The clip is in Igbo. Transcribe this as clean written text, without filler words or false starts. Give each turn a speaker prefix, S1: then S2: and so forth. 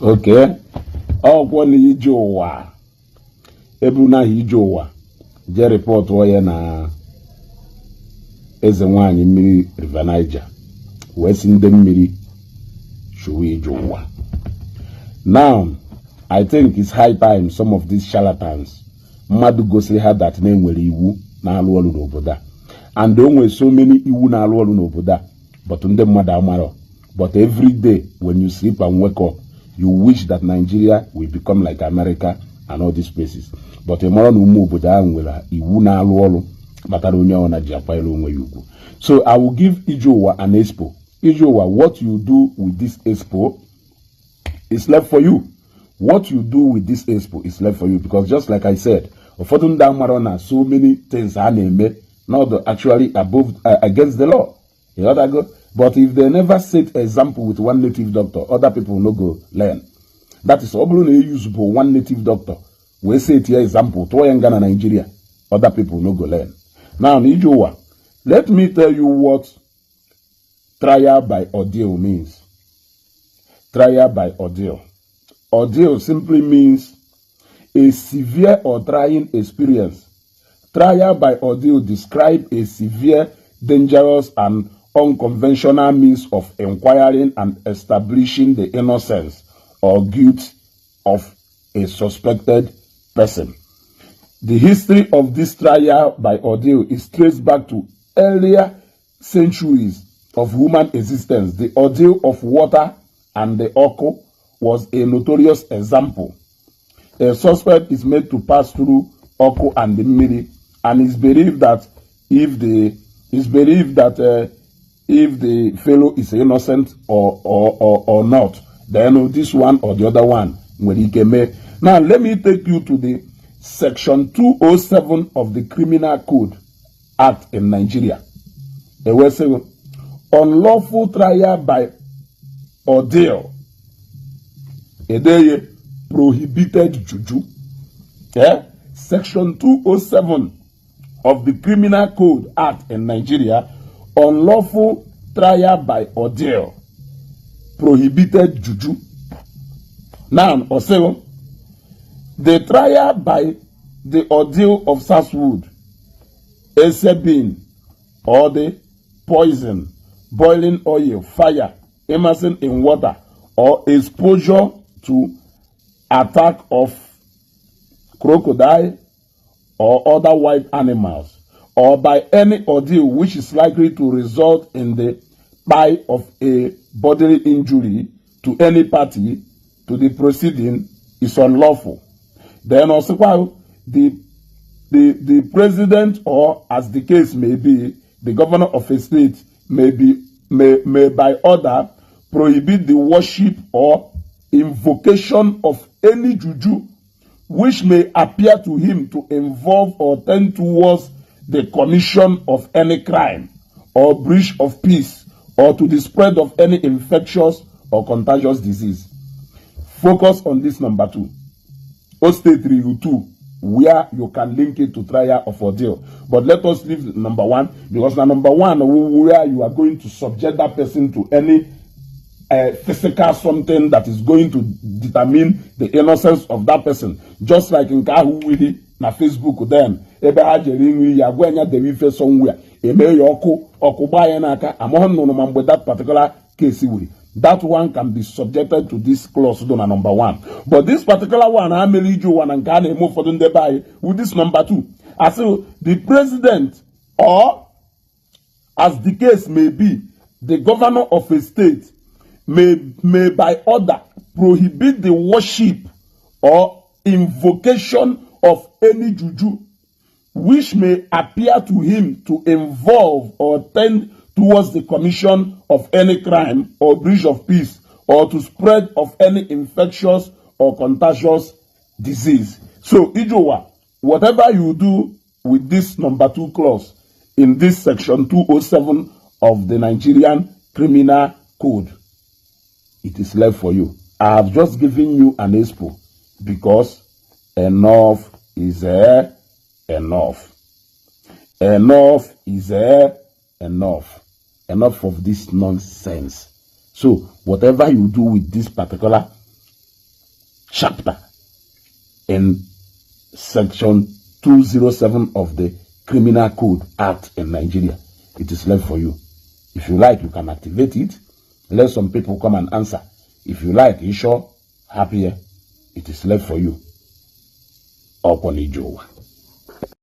S1: Okay. Ọgwọ na ijeuwa. Eburu na ijeuwa. Je report oye na eze nwanyi mmiri River Niger. Wesi ndị mmiri shuwe ijeuwa. Now, I think it's high time some of these charlatans mmadụ gosiri ha that na enwere iwu na-alụ ọrụ n'obodo. And there were so many iwu na-alụ ọrụ n'obodo, but ndị mmadụ amaro. But every day when you sleep and wake up, you wish that Nigeria will become like America and all these places. But tomorrow no more obodo ahụ nwere iwu na-alụ ọrụ batara onye ọ na-ji akwanyere onwe ya ugwu. So I will give ijeuwa an expo. Ijeuwa, what you do with this expo is left for you. What you do with this expo is left for you, because just like I said, ụfọdụ ndị amara na so many things a na-eme not actually above against the law. You know that good? But if they never set example with one native doctor, other people no go learn. That is all na use one native doctor. We set here example to Ghana, Nigeria. Other people no go learn. Now, ijeuwa, let me tell you what trial by ordeal means. Trial by ordeal. Ordeal simply means a severe or trying experience. Trial by ordeal describe a severe, dangerous, and unconventional means of inquiring and establishing the innocence or guilt of a suspected person. The history of this trial by ordeal is traced back to earlier centuries of human existence. The ordeal of water and the Oko was a notorious example. A suspect is made to pass through Oko and the Mmiri, and it's believed that if the fellow is innocent or not, then this one or the other one will be made. Now let me take you to the section 207 of the Criminal Code Act in Nigeria. It will say unlawful trial by ordeal. A day prohibited juju. Yeah? Section 207 of the Criminal Code Act in Nigeria, unlawful trial by ordeal, prohibited juju. Now, also, the trial by the ordeal of Sarswood, Esebin, or the poison, boiling oil, fire, immersing in water, or exposure to attack of crocodile or other wild animals, or by any ordeal which is likely to result in the by of a bodily injury to any party to the proceeding is unlawful. Then also while the president, or as the case may be, the governor of a state may by order prohibit the worship or invocation of any juju which may appear to him to involve or tend towards the commission of any crime or breach of peace or to the spread of any infectious or contagious disease. Focus on this number 2. O state rule 2, where you can link it to trial of ordeal. But let us leave number 1, because now number 1, where you are going to subject that person to any physical something that is going to determine the innocence of that person. Just like in Kahu Willy na Facebook then, ebe ha jere inwe ya gwenya the ife somewhere, eme yoku okubaye naka amohon no mambo that particular case wuri. That one can be subjected to this clause done number 1. But this particular one, I may lead you one and can move for them by with this number 2. As the president, or as the case may be, the governor of a state may by order prohibit the worship or invocation of any juju which may appear to him to involve or tend towards the commission of any crime or breach of peace or to spread of any infectious or contagious disease. So, ijeuwa, whatever you do with this number 2 clause in this section 207 of the Nigerian Criminal Code, it is left for you. I have just given you an expo because enough is enough. Enough is enough. Enough of this nonsense. So, whatever you do with this particular chapter in section 207 of the Criminal Code Act in Nigeria, it is left for you. If you like, you can activate it. Let some people come and answer. If you like, you sure, happier, it is left for you. Upon ijeuwa.